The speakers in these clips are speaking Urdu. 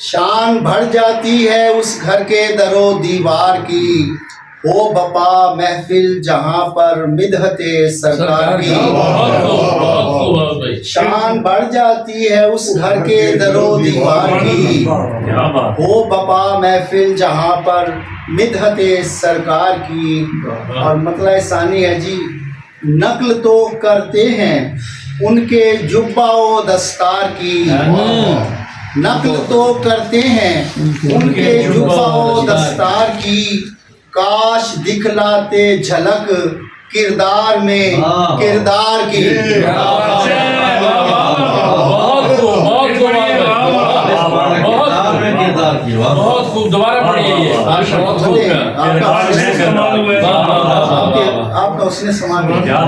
شان بڑھ جاتی ہے اس گھر کے در و دیوار کی، ہو بپا محفل جہاں پر مدحت سرکار کی۔ شان بڑھ جاتی ہے اس گھر کے در و دیوار کی، ہو بپا محفل جہاں پر مدحت سرکار کی۔ اور مطلع ثانی ہے جی، نقل تو کرتے ہیں ان کے جبہ و دستار کی، نقل تو کرتے ہیں ان کے جبہ و دستار کی، کاش دکھلاتے جھلک کردار میں کردار کی۔ بہت خوب، دوبارہ پڑھیے یہ۔ آپ کا اس نے سماعت کیا۔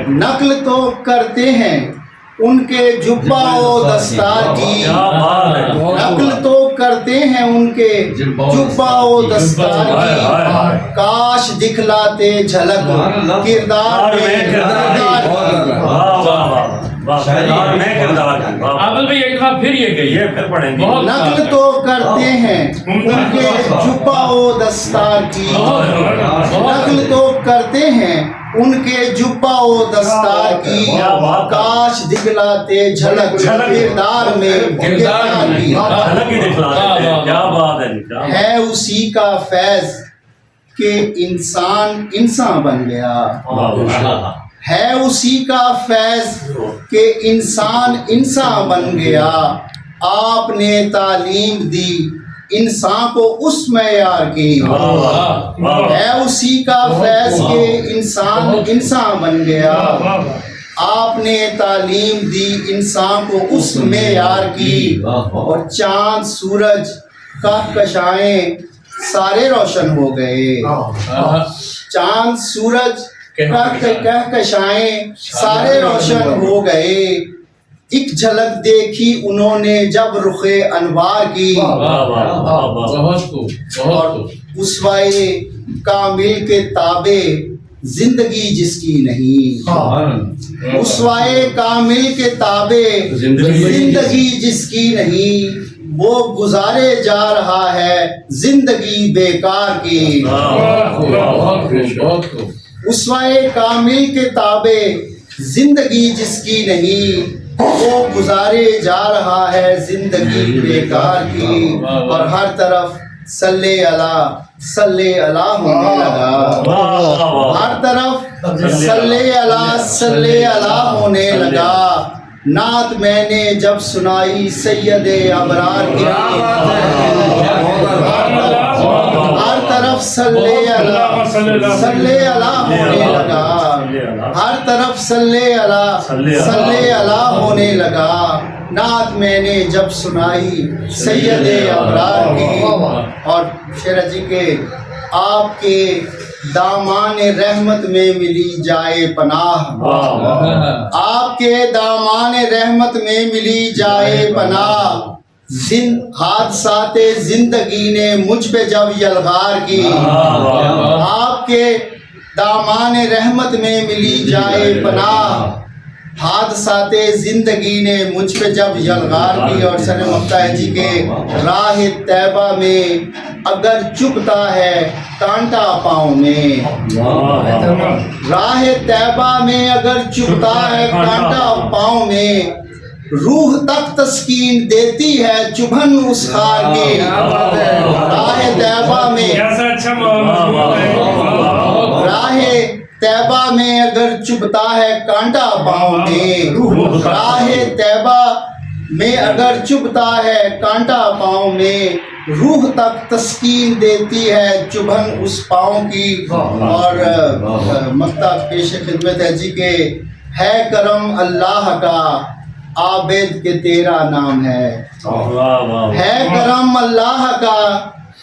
نقل تو کرتے ہیں ان کے جبہ و دستار کی، نقل تو کرتے ہیں ان کے جبہ و دستار کی، کاش دکھلاتے جھلک کردار میں کردار کی۔ عادل بھائی ایک دفعہ پھر یہ کہیے، پھر پڑھیں گے۔ نقل تو کرتے ہیں ان کے جبہ و دستار کی، نقل تو کرتے ہیں ان کے جبہ و دستار کی، کاش دکھلاتے جھلک کردار میں کردار کی۔ ہے اسی کا فیض کہ انسان انسان بن گیا، ہے اسی کا فیض کہ انسان انسان بن گیا، آپ نے تعلیم دی انسان کو اس معیار کی، ہے اسی کا فیض کہ انسان انسان بن گیا، آپ نے تعلیم دی انسان کو اس معیار کی۔ اور چاند سورج کہکشائیں سارے روشن ہو گئے، چاند سورج کہکشائیں سارے روشن ہو گئے، ایک جھلک دیکھی انہوں نے جب رخ انوار کی۔ اور اسوائے کامل کے تابع زندگی جس کی نہیں، اسوائے کامل کے تابع زندگی جس کی نہیں، وہ گزارے جا رہا ہے زندگی بیکار کی۔ اسوائے کامل کے تابع زندگی جس کی نہیں، وہ گزارے جا رہا ہے زندگی بیکار کی۔ اور ہر طرف صلی اللہ ہونے لگا، ہر طرف صلی اللہ ہونے لگا، نعت میں نے جب سنائی سید ابرار کی، ہر طرف صلی اللہ ہونے لگا، ہر طرف صلی اللہ ہونے لگا، نعت میں نے جب سنائی سید ابرار کی۔ اور شیرہ جی کے آپ کے دامان رحمت میں ملی جائے پناہ، آپ کے دامان رحمت میں ملی جائے پناہ، حادثات زندگی نے مجھ پہ جب یلغار کی، آپ کے دامان رحمت میں ملی جائے پناہ، حادثات زندگی نے مجھ پہ جب یلغار کی۔ اور سر مقطع ہے جی کے راہ طیبہ میں اگر چبھتا ہے کانٹا پاؤں میں، راہ طیبہ میں اگر چبھتا ہے کانٹا پاؤں میں، روح تک تسکین دیتی ہے چبھن اس خار کی۔ راہ طیبہ میں، راہ طیبہ میں اگر چبھتا ہے کانٹا پاؤں میں، راہ طیبہ میں اگر چبھتا ہے کانٹا پاؤں میں، روح تک تسکین دیتی ہے چبھن اس پاؤں کی۔ اور مقطع پیش خدمت ہے جی کہ ہے کرم اللہ کا عابد کے تیرا نام ہے کرم اللہ کا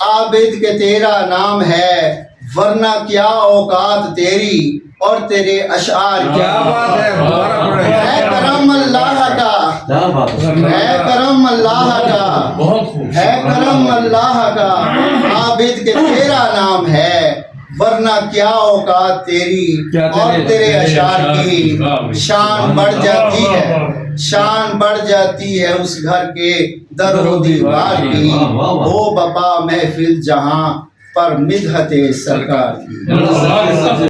عابد کے تیرا نام ہے، ورنہ کیا اوقات تیری اور تیرے اشعار کیا بات ہے کرم اللہ کا، ہے کرم اللہ کا، ہے کرم اللہ کا عابد کے تیرا نام ہے، ورنہ کیا اوقات تیری کیا اور تیرے اشعار کی شان بڑھ جاتی ہے، شان بڑھ جاتی ہے اس گھر کے در و دیوار کی، ہو بپا محفل جہاں پر مدحت سرکار کی۔